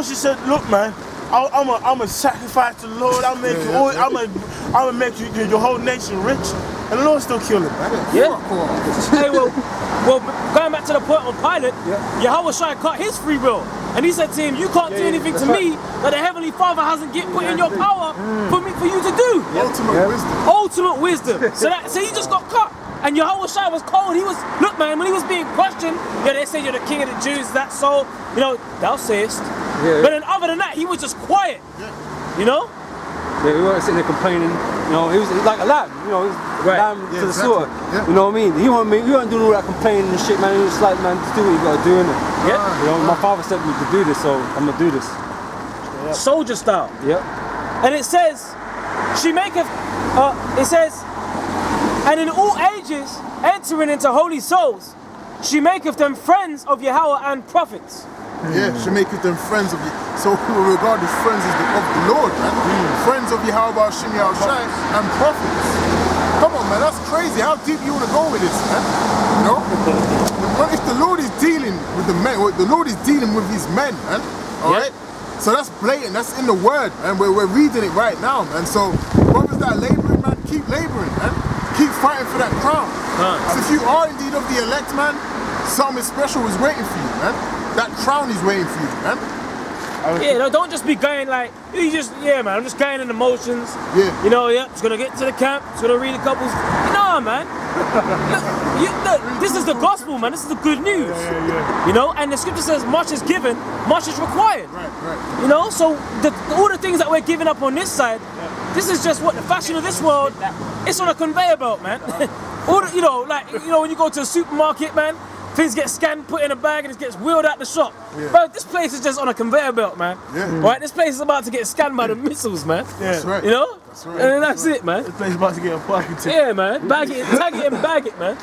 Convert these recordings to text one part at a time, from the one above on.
She said, look, man, I'm a sacrifice to the Lord. I'm gonna make your whole nation rich, and the Lord still kill him, man. Yeah. Hey, well, going back to the point on Pilate, Yahweh Shai cut his free will, and he said to him, "You can't do anything to me that the Heavenly Father hasn't put in your power for you to do." Ultimate wisdom. Ultimate wisdom. So he just got cut. And Yahweh Shai was cold. Look, man, when he was being questioned, they say you're the king of the Jews, that so, thou sayest. Yeah. But then other than that, he was just quiet. You know? Yeah, he wasn't sitting there complaining. He was like a lamb. He was lamb to the slaughter. Yeah. You know what I mean? He wasn't doing all that complaining and shit, man. He was just like, man, just do what you gotta do, innit? Yeah. My father said me to do this, so I'm gonna do this. Soldier style. Yep. And it says, and in all ages, entering into holy souls, she maketh them friends of Yahweh and prophets. Yeah, she maketh them friends of you. So we will regard as friends of the Lord, man. Friends of Yahweh, Shem Shai, and prophets. Come on, man, that's crazy. How deep you want to go with this, man? If the Lord is dealing with the men, the Lord is dealing with his men, man. Alright? So that's blatant, that's in the word, man. We're reading it right now, man. So brothers that are laboring, man, keep laboring, man. Keep fighting for that crown. So if you are indeed of the elect, man, something special is waiting for you, man. That crown is waiting for you, man. Yeah, don't just be going like, man, I'm just going in emotions. Yeah. Just gonna get to the camp, just gonna read a couple. Nah, man. Look, this is the gospel, man. This is the good news. And the scripture says, much is given, much is required. Right. So all the things that we're giving up on this side, this is just what the fashion of this world. It's on a conveyor belt, man. When you go to a supermarket, man, things get scanned, put in a bag, and it gets wheeled out the shop. But this place is just on a conveyor belt, man. Right? This place is about to get scanned by the missiles, man. That's right. That's right. And that's it, man. This place is about to get a parking ticket. Yeah, man. Bag it, tag it, and bag it, man.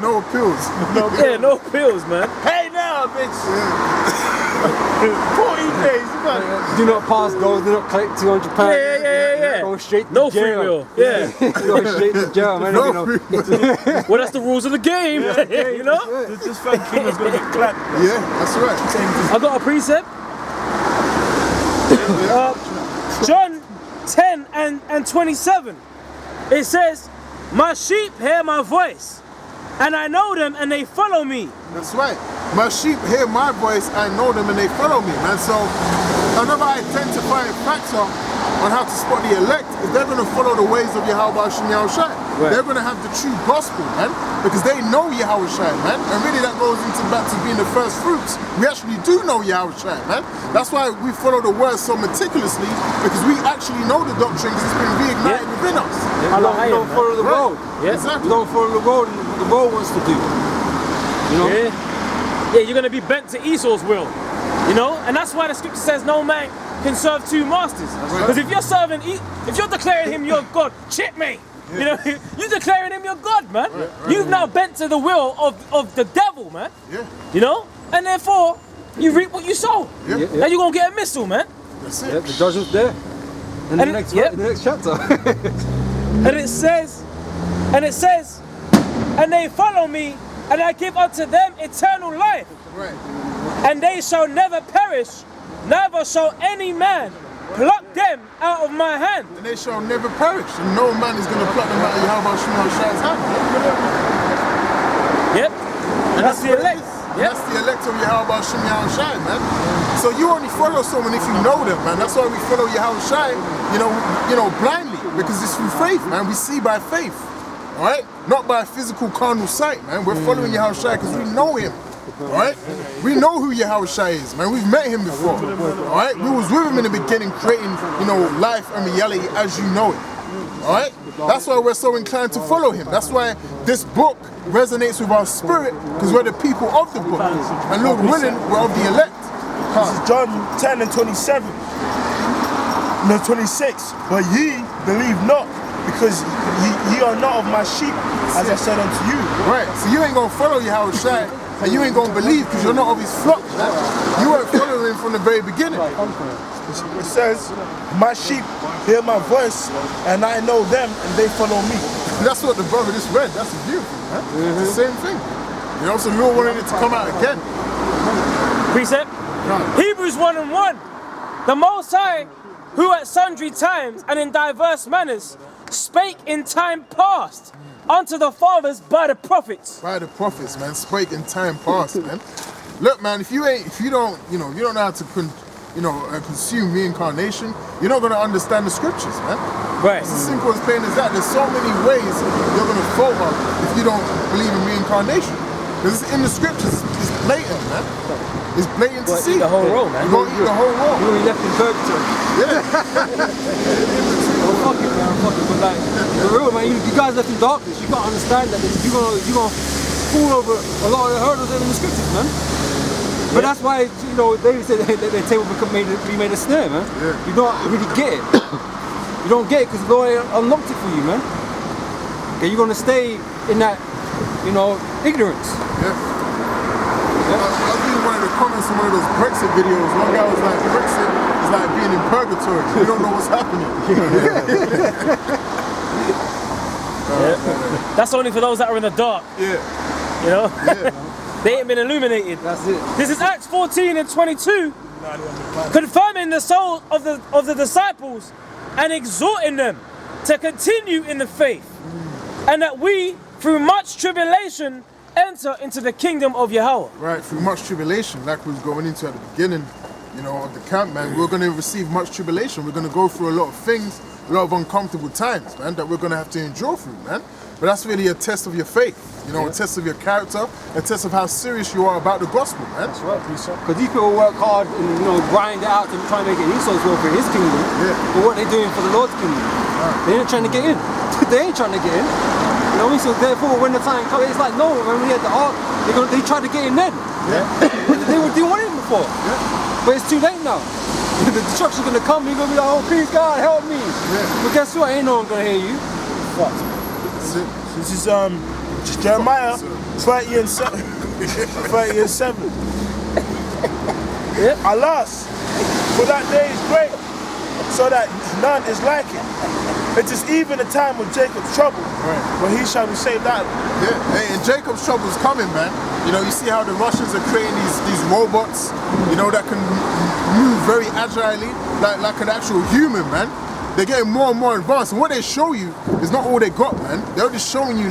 No appeals. No pills, man. Hey now, bitch. 14 days. Do not pass goals, do not collect £200. Yeah. Go straight to no jail. free will. Yeah. Go straight to jail, man. Well, that's the rules of the game. Just felt King was gonna get clapped. Yeah, that's right. I got a precept. John 10 and 27. It says, "My sheep hear my voice, and I know them, and they follow me." That's right. My sheep hear my voice, I know them, and they follow me, man. So another identifying factor on how to spot the elect is they're going to follow the ways of Yahweh Shem Shai. They're going to have the true gospel, man, because they know Yahweh Shai, man. And really that goes into back to being the first fruits. We actually do know Yahweh Shai, man. That's why we follow the word so meticulously, because we actually know the doctrine because it's been reignited within us. We don't follow the road. Exactly. We don't follow the road and what the road wants to do. Yeah, you're going to be bent to Esau's will. And that's why the scripture says no man can serve two masters. Because if you're declaring him your God, chip me. You're declaring him your God, man. You've now bent to the will of the devil, man. And therefore you reap what you sow. Now you're gonna get a missile, man. That's it. The judgment's there. In the next chapter. And it says, and they follow me, and I give unto them eternal life. Right. And they shall never perish, neither shall any man pluck them out of my hand. And they shall never perish, and no man is going to pluck them out of Yahweh Shem Shai's hand. Yep. And that's the elect. That's the elect of Yahweh Shem Shai, man. So you only follow someone if you know them, man. That's why we follow Yahweh Shai, blindly, because it's through faith, man. We see by faith, all right? Not by physical carnal sight, man. We're following Yahweh Shai because we know him. Alright? We know who Yahweh Shai is, man. We've met him before. Alright? We was with him in the beginning creating, life and reality as you know it. Alright? That's why we're so inclined to follow him. That's why this book resonates with our spirit, because we're the people of the book. And Lord willing, we're of the elect. This is John 10 and 27. No, 26. But ye believe not, because ye are not of my sheep, as I said unto you. Right. So you ain't gonna follow Yahweh Shai, and you ain't gonna believe because you're not of his flock. You weren't following him from the very beginning. It says, my sheep hear my voice, and I know them, and they follow me. That's what the brother just read. That's beautiful, man. It's the same thing. So Lord wanted it to come out again. Precept? Hebrews 1:1. The Most High, who at sundry times and in diverse manners spake in time past unto the fathers by the prophets. By the prophets, man, spake in time past, man. Look, man, if you don't know how to consume reincarnation, you're not gonna understand the scriptures, man. Right. It's as simple as plain as that. There's so many ways you're gonna falter if you don't believe in reincarnation. Because in the scriptures, it's blatant, man. It's blatant to see. Eat the whole roll, man. You're gonna eat the whole roll. You're gonna be left in purgatory. Well, fuck it, man. Fuck it. But like, for real, man, you guys left in darkness. You gotta understand that you're gonna fall over a lot of the hurdles in the scriptures, man. But that's why, David said that their table be made a snare, man. Yeah. You don't really get it. You don't get it because the Lord unlocked it for you, man. Okay, you're gonna stay in that, ignorance. Yeah. I was reading one of the comments on one of those Brexit videos. One guy was like, Brexit is like being in purgatory. You don't know what's happening. That's only for those that are in the dark. Yeah. You know? Yeah. They ain't been illuminated. That's it. This is Acts 14:22, confirming the soul of the disciples and exhorting them to continue in the faith, and that we, through much tribulation, enter into the kingdom of Yahweh. Right, through much tribulation, like we was going into at the beginning, of the camp, man, we're going to receive much tribulation. We're going to go through a lot of things, a lot of uncomfortable times, man, that we're going to have to endure through, man. But that's really a test of your faith, a test of your character, a test of how serious you are about the gospel, man. That's right, because these people work hard and grind it out to try and make it Esau's will for his kingdom. Yeah. But what they're doing for the Lord's kingdom, they ain't trying to get in. They ain't trying to get in. So therefore, when the time comes, it's like, no, when we had the ark, they tried to get in then. Yeah. They didn't want it before. Yeah. But it's too late now. The destruction's gonna come, you're gonna be like, oh please God, help me. Yeah. But guess what? Ain't no one gonna hear you. This is Jeremiah 30:7. 30:7. Yep. Alas, for that day is great, so that none is like it. It is even the time of Jacob's trouble, when he shall be saved out. Yeah, hey, and Jacob's trouble is coming, man. You see how the Russians are creating these robots, that can move very agilely, like an actual human, man. They're getting more and more advanced, and what they show you is not all they got, man. They're just showing you,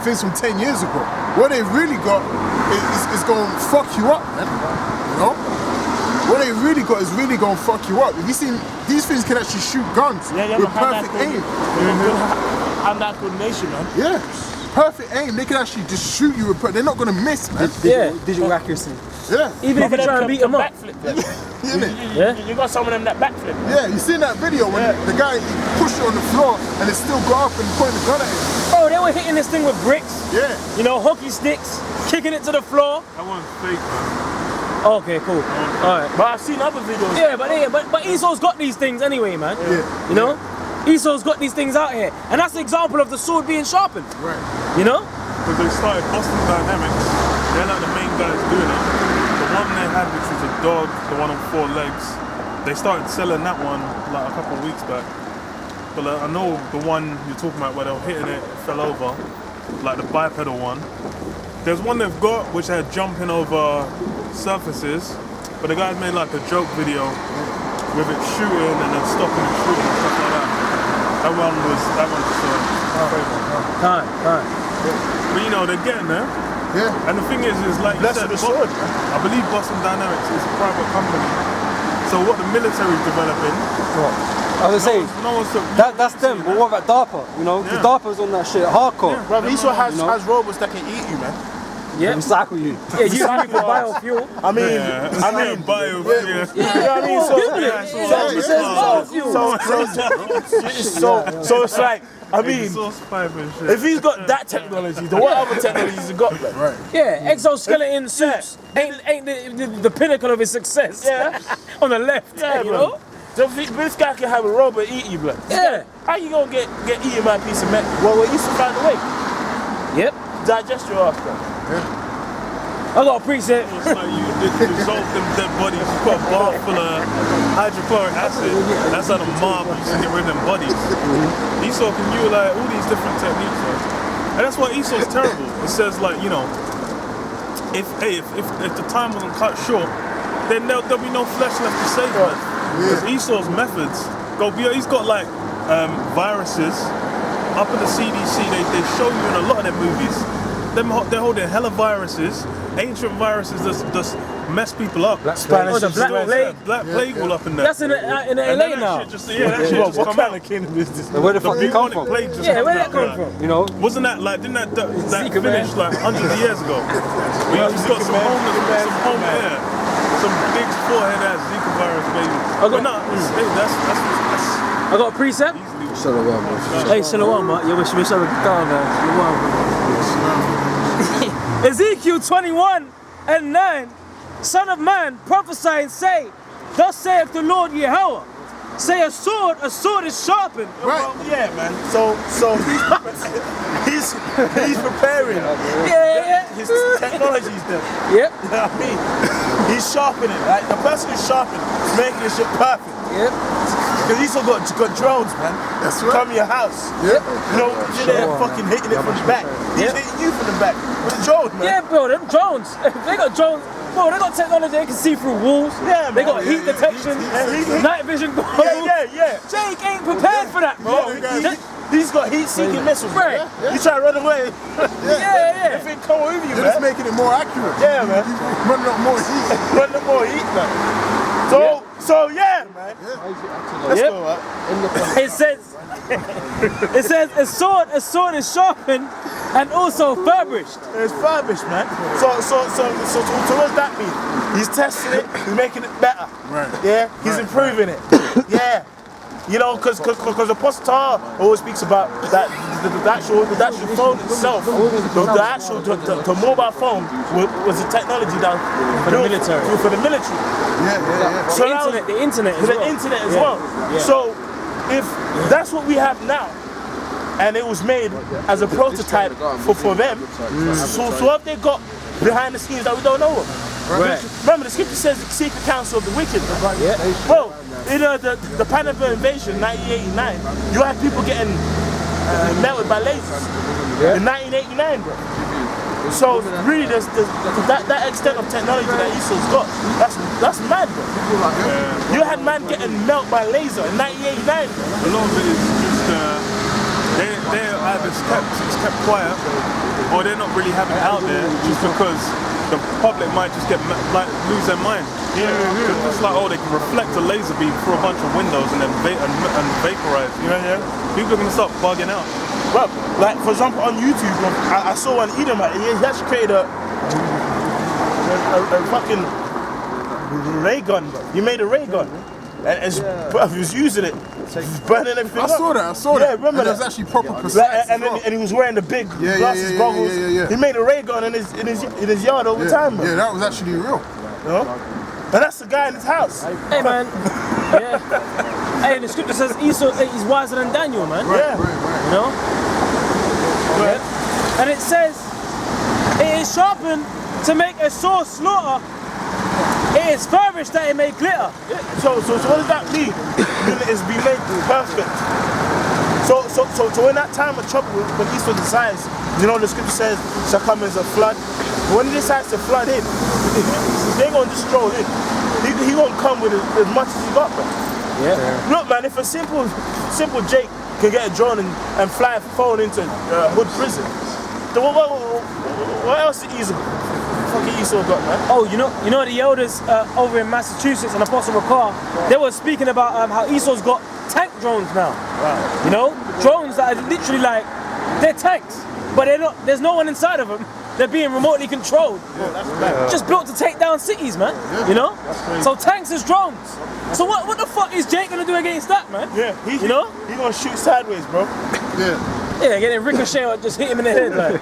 things from 10 years ago. What they really got is going to fuck you up, man. What they really got is really going to fuck you up. Have you seen, these things can actually shoot guns with perfect aim. And that coordination, man. Yeah, perfect aim. They can actually just shoot you with they're not going to miss, man. Digital accuracy. Yeah. Even if you try and beat them up. You got some of them that backflip. Yeah, you seen that video when the guy pushed it on the floor and it still got up and pointed the gun at him? Oh, they were hitting this thing with bricks. Yeah. Hockey sticks, kicking it to the floor. That one's fake, man. Okay, cool. Alright. But I've seen other videos. Yeah, but Esau's got these things anyway, man. Yeah. Esau's got these things out here. And that's the example of the sword being sharpened. Right. Because they started Boston Dynamics. They're like the main guys doing it. The one they had, which was a dog, the one on 4 legs, they started selling that one like a couple of weeks back. But I know the one you're talking about where they were hitting it, fell over, like the bipedal one. There's one they've got which had jumping over surfaces, but the guys made like a joke video with it shooting and then stopping and shooting and stuff like that. That one was just Time. But they're getting there. Yeah. And the thing is like you said, I believe Boston Dynamics is a private company. So what the military's developing, I was saying, that's them, but what about DARPA? Because DARPA's on that shit hardcore. Bro, Esau has robots that can eat you, man. Yeah. Recycle you. Yeah, you can for biofuel. I mean, biofuel. You know what I mean? So it's like, I mean, if he's got that technology, then what other technologies he got, man? Right. Yeah, exoskeleton suits ain't the pinnacle of his success. Yeah. On the left, So this guy can have a robot eat you, blood. Yeah. How you gonna get eaten by a piece of metal? Well, you should find a way. Yep. Digest your ass, bro. I got a preset. It's like you dissolve them dead bodies. You put a bar full of hydrochloric acid. That's how the mob used to get rid of them bodies. Esau can utilize all these different techniques, right? And that's why Esau's terrible. It says if the time wasn't cut short, then there'll be no flesh left to save, man. Because Esau's methods go beyond. He's got like viruses up in the CDC. They show you in a lot of their movies. They're holding hella viruses, ancient viruses that mess people up. Spanish. Oh, the Black Plague. Black Plague all up in there. That's in LA now. That shit just What come kind out. of kingdom is this? Where the fuck did it come from? Plague just Yeah, where did comes that out, come like, from? You know? Wasn't that like, didn't that Zika, finish like hundreds of years ago? We just got some some big forehead ass Zika virus baby. But no, that's I got a precept. Hey, Shalom, man. You wish me Shalom, man. Ezekiel 21:9. Son of man, prophesy and say, thus saith the Lord Yahweh. Say a sword is sharpened. Well, yeah, man. So he's preparing. Yeah. His technology's there. Yep. You know what I mean? He's sharpening. Like the person who's sharpening is making this shit perfect. Yep. Because he's still got drones, man. That's right. Come to your house. Yep. You know, you're there fucking hitting it from the back. He's hitting you from the back with a drone, man. Yeah, bro, them drones. They got drones. Bro, they got technology they can see through walls. Yeah, man. They got heat detection, night vision goggles. Yeah. Jake ain't prepared for that, bro. He's got heat-seeking missiles. Right. You try to run away. Yeah. If it come over you, They're just man. making it more accurate. Yeah, man. Running up more heat. Run the more heat, man. So yeah, man. Let's go, man. It says a sword is sharpened and also furbished. It's furbished, man. So what's that mean? He's testing it, he's making it better. Right. Yeah, he's improving it. Yeah. You know, because Apostle Tahar always speaks about that the actual phone itself, the actual the mobile phone was a technology that For the military. For the military. Yeah. So The internet as the well. internet as Yeah. well. Yeah. So if that's what we have now, and it was made as a prototype for them, so what have they got behind the scenes that we don't know of? Right. Remember, the scripture says the secret counsel of the wicked. Yeah. Bro, in the Panama invasion, 1989, you had people getting melted by lasers in 1989, bro. So really, there's that extent of technology that Esau's got. That's mad, bro. You had man getting melted by laser in 1989. A lot of it is just they're either kept quiet, or they're not really having it out there just because the public might just lose their mind. It's like, they can reflect a laser beam through a bunch of windows and then vaporize. People are gonna start bugging out. Well, like for example on YouTube, I saw one Edomite. He actually created a fucking ray gun, bro. He made a ray gun. And he was using it, burning everything I saw that. Yeah, remember and that? it was actually proper precise. And he was wearing the big glasses, goggles. Yeah. He made a ray gun in his yard all the time, bro. Yeah, that was actually real. You know? And that's the guy in his house. Hey, man. Yeah. Hey, the scripture says Esau is wiser than Daniel, man. Yeah. You know? Yeah. And it says, it is sharpened to make a sore slaughter. It is furbished that it may glitter. Yeah. So what does that mean? It's been made perfect. So in that time of trouble, when Esau decides, you know, the scripture says, shall come as a flood. When he decides to flood in, he ain't gonna just stroll in. He won't come with as much as he got, bro. Yeah. Look, man, if a simple Jake can get a drone and fly a phone into Hood prison, then what else is fucking Esau got, man? Oh, you know the elders over in Massachusetts and Apostle Ricard, they were speaking about how Esau's got tank drones now. Wow. You know, drones that are literally like, they're tanks, but they're not. There's no one inside of them. They're being remotely controlled. Just built to take down cities, man. You know? So tanks is drones. So what the fuck is Jake gonna do against that, man? Yeah, you know? He's gonna shoot sideways, bro. Yeah, getting ricochet or just hit him in the head, like,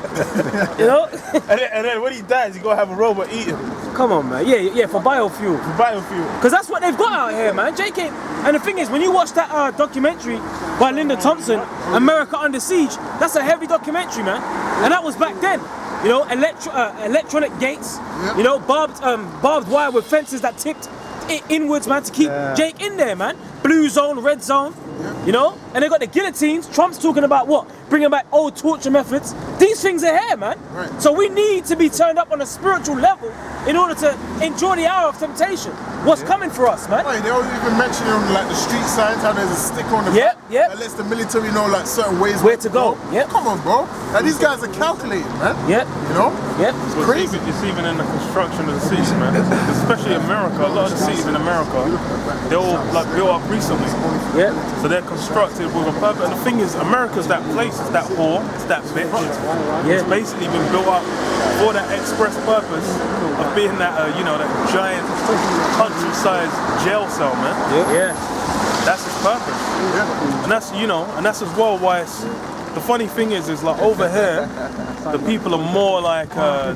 you know? and then when he dies, he's gonna have a robot eat him. Come on, man. Yeah, for biofuel. Biofuel. Because that's what they've got out here, man. Jake ain't. And the thing is, when you watch that documentary by Linda Thompson, America Under Siege, that's a heavy documentary, man. And that was back then. You know, electronic gates. You know, barbed wire with fences that tipped inwards, man, to keep Jake in there, man. Blue zone, red zone. You know, and they got the guillotines. Trump's talking about what? bringing back old torture methods. These things are here, man. Right. So we need to be turned up on a spiritual level in order to enjoy the hour of temptation. What's coming for us, man? Right, they always even mention on like the street signs how there's a sticker on the Yep, back yep. that lets the military know like certain ways Where to go. Yep. Come on, bro. Like, these guys are calculated, man. Yep. You know? Yep. Well, crazy. It's even in the construction of the cities, man. Especially America. A lot of the cities in America, they're all like built up recently. Yep. So they're constructed with a purpose. And the thing is, America's that place, it's that whore, it's that bitch. Yeah. It's basically been built up for that express purpose of being that, that giant country-sized jail cell, man. Yeah. That's its purpose. And that's, and that's as well why it's, the funny thing is like over here, the people are more like,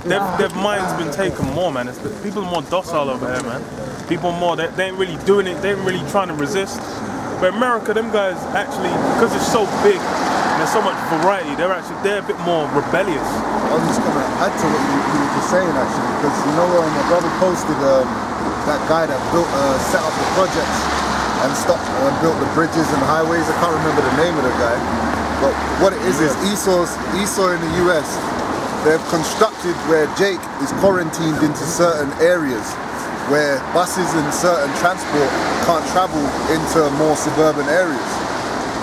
their mind's been taken more, man. People are more docile over here, man. People are more, they ain't really doing it, they ain't really trying to resist. But America, them guys actually, because it's so big, and there's so much variety, they're a bit more rebellious. I was just going to add to what you were just saying, actually, because my brother posted that guy that set up the projects and built the bridges and highways. I can't remember the name of the guy, but what it is Esau in the US, they've constructed where Jake is quarantined into certain areas where buses and certain transport can't travel into more suburban areas.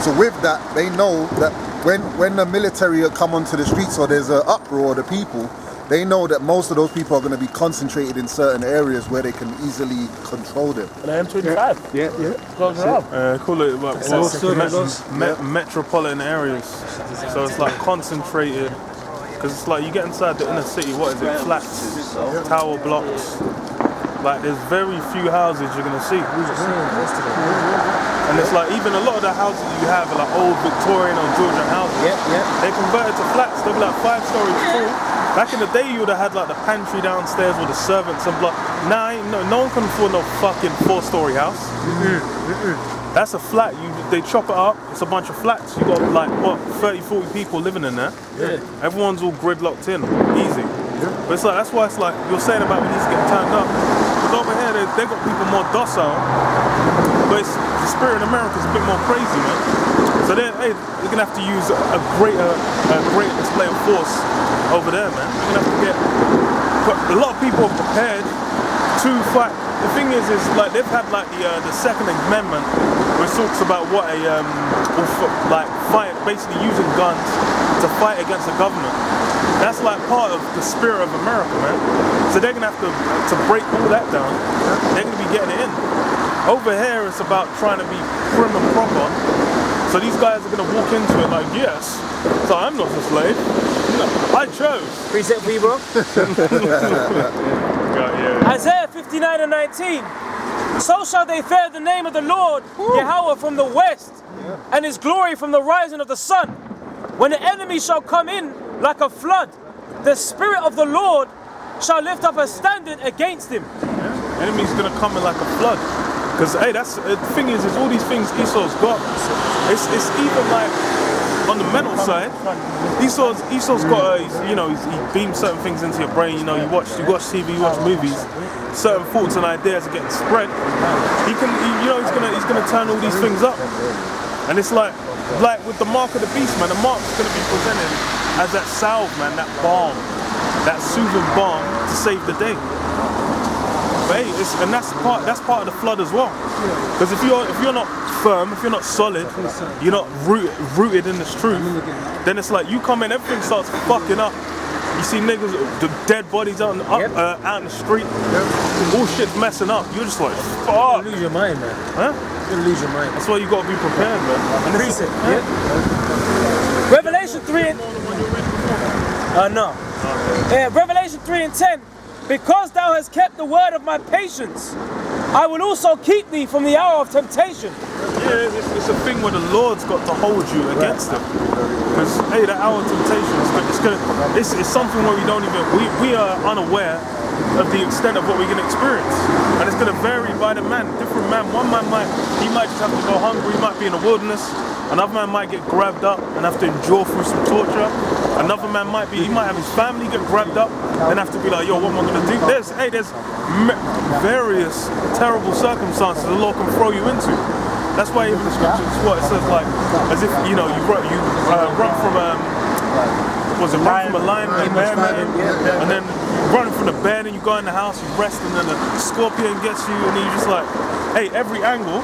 So with that, they know that when the military come onto the streets or there's an uproar of the people, they know that most of those people are going to be concentrated in certain areas where they can easily control them. And M25. Yeah. Close it up. Call it like metropolitan areas. So it's like concentrated, because it's like you get inside the inner city, what is it? Flats, tower blocks. Like there's very few houses you're gonna see. And it's like even a lot of the houses you have are like old Victorian or Georgian houses. They converted to flats, they'll be like 5 stories tall. Back in the day you would have had like the pantry downstairs with the servants and blah. Nah, no one can afford no fucking 4-story house. That's a flat, they chop it up, it's a bunch of flats. You got like what, 30, 40 people living in there. Everyone's all gridlocked in, easy. But it's like, that's why it's like, you're saying about we need to get turned up. Because over here, they got people more docile, but the spirit in America is a bit more crazy, man. So they're gonna have to use a greater display of force over there, man. You're gonna have to get, but a lot of people are prepared to fight. The thing is like they've had like the Second Amendment, which talks about what basically using guns to fight against the government. That's like part of the spirit of America, man. So they're gonna have to break all that down. They're gonna be getting it in. Over here, it's about trying to be prim and proper. So these guys are gonna walk into it like, yes, so I'm not a slave. I chose. Preset for you, bro. Yeah. Isaiah 59:19. So shall they fear the name of the Lord, Yahweh, from the west, and his glory from the rising of the sun. When the enemy shall come in like a flood, the Spirit of the Lord shall lift up a standard against him. Enemy's gonna come in like a flood. Because that's the thing is all these things Esau's got. It's even like on the mental side, Esau's got he beams certain things into your brain. You watch TV, you watch movies. Certain thoughts and ideas are getting spread. He's gonna turn all these things up. And it's like with the mark of the beast, man. The mark's gonna be presented as that salve, man, that balm, that soothing balm to save the day. But hey, and that's part of the flood as well. Because if you're not firm, if you're not solid, you're not rooted in this truth, then it's like you come in, everything starts fucking up. You see niggas, the dead bodies out in the street, all shit's messing up. You're just like, fuck. You lose your mind, man. Huh? You lose your mind. That's why you gotta be prepared, man. And Preset. Revelation 3 and no. Revelation 3:10. Because thou hast kept the word of my patience, I will also keep thee from the hour of temptation. Yeah, it's a thing where the Lord's got to hold you against them. Because the hour of temptation it's something where we are unaware of the extent of what we're gonna experience. And it's gonna vary by the man. Different man. One man might just have to go hungry, he might be in the wilderness. Another man might get grabbed up and have to endure through some torture. Another man might have his family get grabbed up and have to be like, yo, what am I gonna do? There's various terrible circumstances the Lord can throw you into. That's why even the scriptures, what it says, like, as if, you know, you run from run from a lion and a bear, and then you run from the bear, and you go in the house, you rest, and then the scorpion gets you, and then you're just like, hey, every angle,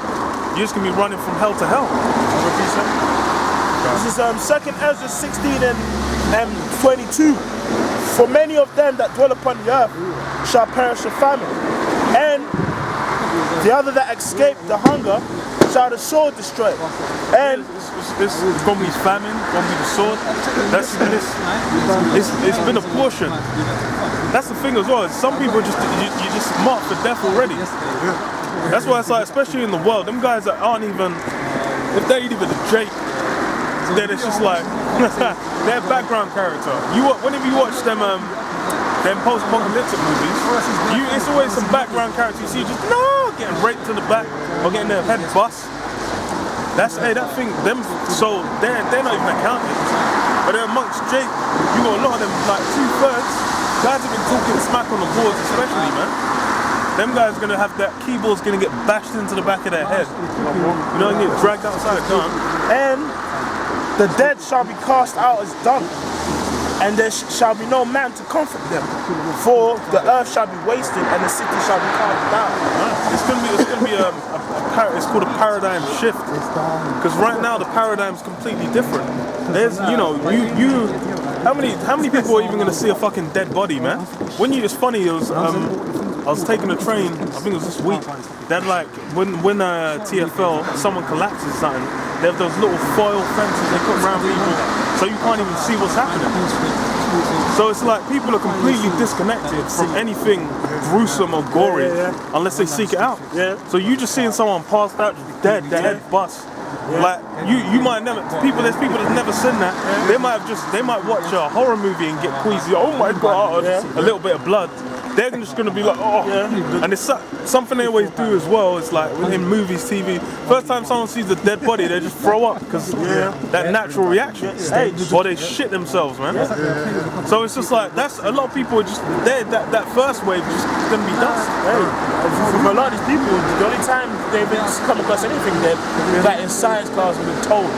you're just gonna be running from hell to hell. This is 2nd Ezra 16 and 22. For many of them that dwell upon the earth shall perish of famine, and the other that escape the hunger shall the sword destroy. And it's gonna be famine, gonna be the sword. It's been a portion. That's the thing as well. Some people you just marked for death already. That's why it's like, especially in the world, them guys that aren't even, if they ain't even a Jake, then it's just like their background character. Whenever you watch them post-apocalyptic movies, it's always some background character. You see just getting raped in the back or getting their head bust. That thing, so they're not even accounted. But then amongst Jake, you got a lot of them, like 2/3 guys have been talking smack on the boards, especially, man. Them guys are gonna have that keyboard's gonna get bashed into the back of their head. You know, and get dragged outside the gun. And the dead shall be cast out as dung, and there shall be no man to comfort them. For the earth shall be wasted, and the city shall be cast down. It's gonna be it's called a paradigm shift. Because right now the paradigm's completely different. There's, you know, how many people are even gonna see a fucking dead body, man? It's funny. It was I was taking a train, I think it was this week. They're like, when TFL, someone collapses or something, they have those little foil fences they put around people, so you can't even see what's happening. So it's like people are completely disconnected from anything gruesome or gory unless they seek it out. So you just seeing someone passed out, dead, their head bust. Like you might never. There's people that's never seen that. They might watch a horror movie and get queasy. Oh my god, a little bit of blood. They're just gonna be like, oh. And it's something they always do as well. It's like in movies, TV. First time someone sees a dead body, they just throw up because that natural reaction, or they shit themselves, man. So it's just like that's a lot of people are just there. That first wave is just gonna be dust. For a lot of these people, the only time they've come across anything dead is like in science class when they're told,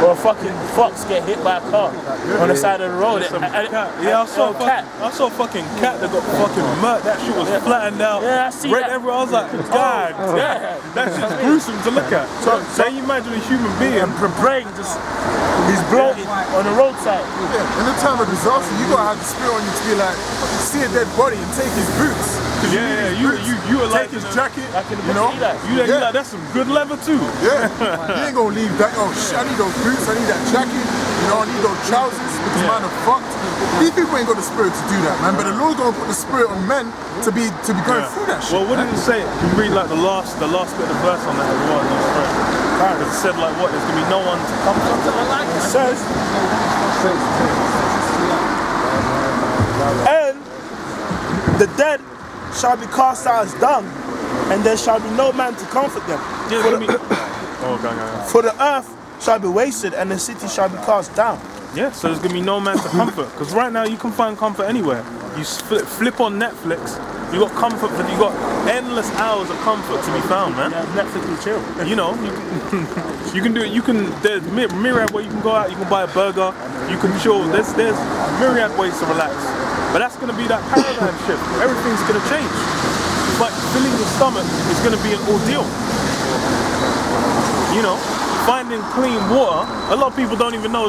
or a fucking fox get hit by a car on the side of the road. I saw a fucking cat that got fucking murdered. That shit was flattened out. Yeah, I see right that. everywhere. I was like, God, that's just gruesome to look at. So you imagine a human being, the brain just he's bloated on the roadside. In the time of disaster, you gotta have the spirit on you to be like, see a dead body and take his boots. You are like take his jacket, you know. You like that's some good leather too. Yeah, you ain't gonna leave that. Oh shit, I need those boots. I need that jacket. You know, I need those trousers because man are fucked. These people ain't got the spirit to do that, man. But the Lord's gonna put the spirit on men to be going through that shit. Well, what did it say? You read like the last bit of the verse on that as well. It said like what? There's gonna be no one to come to. It says, and the dead shall be cast out as dung, and there shall be no man to comfort them. For the earth shall be wasted, and the city shall be cast down. Yeah, so there's gonna be no man to comfort. Because right now you can find comfort anywhere. You flip on Netflix, you got comfort, but you got endless hours of comfort to be found, man. Yeah, Netflix will chill. You know, you can do it. There's myriad ways you can go out. You can buy a burger. You can chill. There's myriad ways to relax. But that's gonna be that paradigm shift. Everything's gonna change. But filling your stomach is gonna be an ordeal. You know. Finding clean water, a lot of people don't even know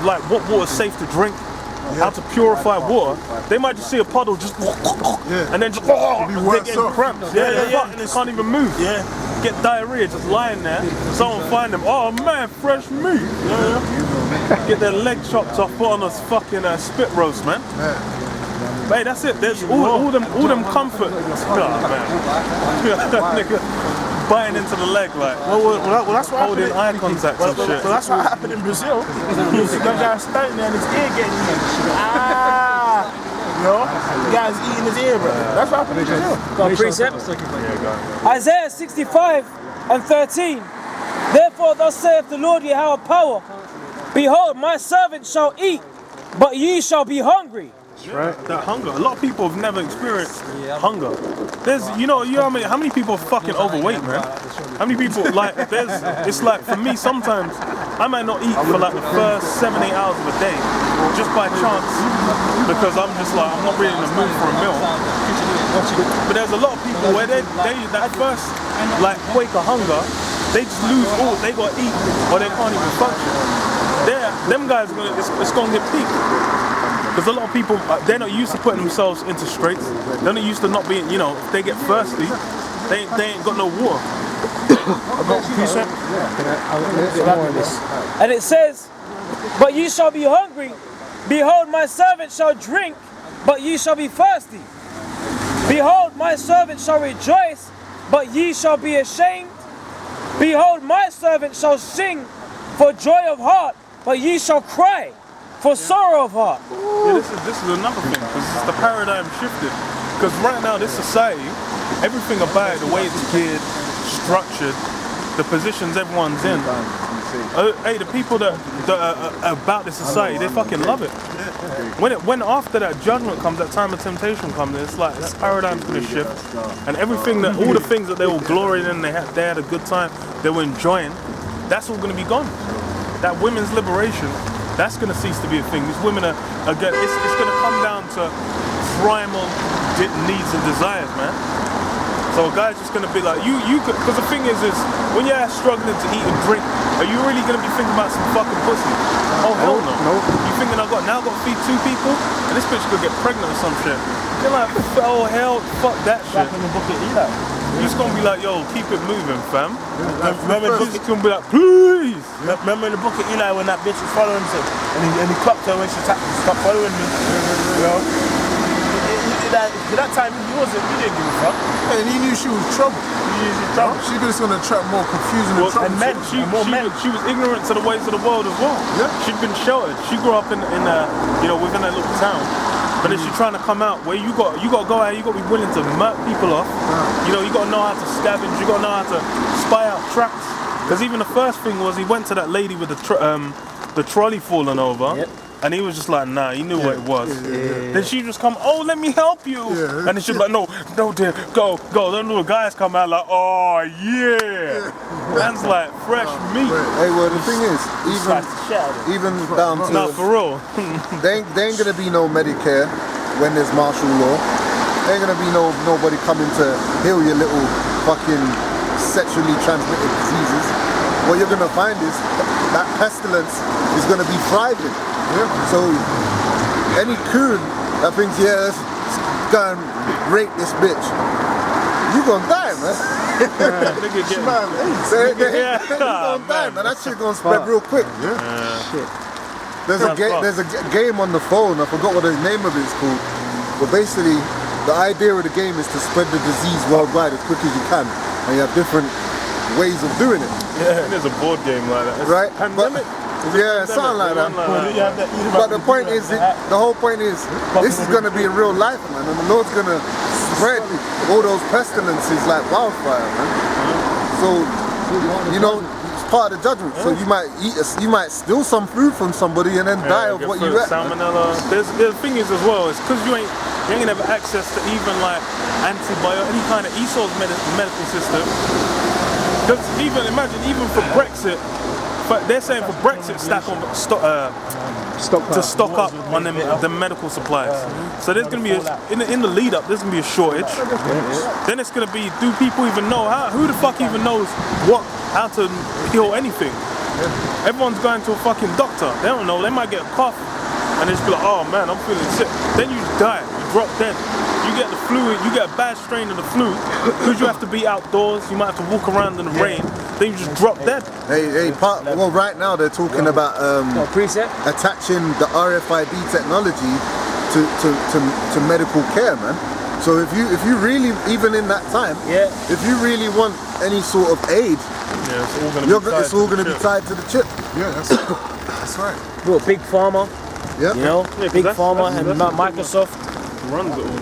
like what water is safe to drink, how to purify water. They might just see a puddle just and then just they get cramps. And they can't even move. Get diarrhea just lying there. Someone find them. Oh man, fresh meat. Get their leg chopped off, put on a fucking spit roast, man. But hey, that's it. There's all them comfort. Oh man. Biting into the leg, like well, that's what holding eye contact and shit. Well, that's what happened in Brazil. You see that guy standing there and his ear getting eaten. You know, the guy's eating his ear, bro. That's what happened in Brazil. Got a precept. Isaiah 65 and 13. Therefore, thus saith the Lord Yahweh power. Behold, my servant shall eat, but ye shall be hungry. That hunger. A lot of people have never experienced hunger. There's, you know how many people are fucking overweight, man? How many people, like, it's like, for me, sometimes, I might not eat for like the first 7-8 hours of a day, just by chance, because I'm just like, I'm not really in the mood for a meal. But there's a lot of people where that first, like, quake of hunger, they just lose all, they gotta eat, or they can't even function. Them guys, it's gonna get peaked. Because a lot of people, they're not used to putting themselves into straits. They're not used to not being, you know, if they get thirsty, they ain't got no water. And it says, but ye shall be hungry. Behold, my servant shall drink, but ye shall be thirsty. Behold, my servant shall rejoice, but ye shall be ashamed. Behold, my servant shall sing for joy of heart, but ye shall cry for sorrow of heart. Yeah, this is another thing, because it's the paradigm shifted. Because right now, this society, everything about it, the way it's geared, structured, the positions everyone's in. Hey, the people that are about this society, they fucking love it. When after that judgment comes, that time of temptation comes, it's like that paradigm's gonna shift, and everything that, all the things that they were glorying in, they had a good time, they were enjoying, that's all gonna be gone. That women's liberation, that's gonna cease to be a thing. These women are again, it's gonna come down to primal needs and desires, man. So a guy's just gonna be like, because the thing is when you're struggling to eat and drink, are you really gonna be thinking about some fucking pussy? Oh hell no. You thinking I've got to feed 2 people, and this bitch could get pregnant or some shit. You're like, oh hell, fuck that shit. Back in the book of Eli. You're just gonna be like, yo, keep it moving, fam. Remember, you're just gonna be like, please. Remember in the book of Eli when that bitch was following him, and he clocked her when she stopped following me. You know? That time he didn't give a fuck. And he knew she was trouble. She's just gonna attract more confusion and trouble. And men, she was ignorant to the ways of the world as well. Yeah. She'd been sheltered. She grew up in you know, within that little town. But then she's trying to come out where you got to go out, you got to be willing to murk people off. You know, you got to know how to scavenge, you got to know how to spy out tracks. Because even the first thing was he went to that lady with the trolley falling over. Yep. And he was just like, nah, he knew what it was. Then she just come, oh, let me help you. And then she's like, no, dear, go. Then little guys come out like, oh, yeah. Man's like fresh meat. Hey, well, the thing is, even down to... Nah, for real. There ain't gonna be no Medicare when there's martial law. There ain't gonna be nobody coming to heal your little fucking sexually transmitted diseases. What you're gonna find is that pestilence is gonna be thriving. So any coon that thinks, yeah, let's go and rape this bitch, you gonna die, man. You gonna die, man. That shit gonna spread real quick. Shit. There's a game on the phone, I forgot what the name of it is called, but basically the idea of the game is to spread the disease worldwide as quick as you can, and you have different ways of doing it. Yeah, there's a board game like that. Right? Pandemic? Yeah, something like that. But the point is, the whole point is, this is going to be in real life, man, and the Lord's going to spread all those pestilences like wildfire, man. So, you know, it's part of the judgment. So you might steal some food from somebody and then die of what you ate. Salmonella. The thing is as well, it's because you ain't gonna have access to even like antibiotic, any kind of ESOS medical system. Because even for Brexit. But they're saying for Brexit to stock up on the medical supplies. So there's going to be in the lead up. There's going to be a shortage. Then it's going to be, do people even know who the fuck even knows how to heal anything? Everyone's going to a fucking doctor. They don't know. They might get a cough and they just be like, oh man, I'm feeling sick. Then you die. You drop dead. You get the flu. You get a bad strain of the flu because you have to be outdoors. You might have to walk around in the rain. Then you just drop dead. Well, right now they're talking about attaching the RFID technology to medical care, man. So if you really, even in that time, if you really want any sort of aid, it's all going to be tied to the chip. Yeah, that's right. Well, Big Pharma, you know, Big Pharma and Microsoft runs it all.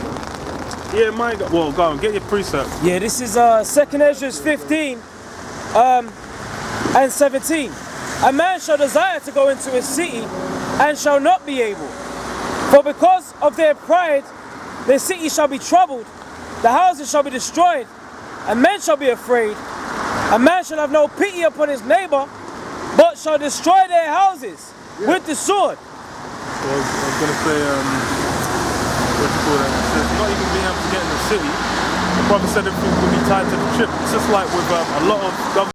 Yeah, well, go on, get your precept. Yeah, this is 2nd Ezra 15 and 17. A man shall desire to go into a city and shall not be able. For because of their pride, their city shall be troubled, the houses shall be destroyed, and men shall be afraid. A man shall have no pity upon his neighbor, but shall destroy their houses with the sword. So I was going to say, what do you call that? It says not even being able to get in the city. The brother said everything would be tied to the trip. It's just like with a lot of government.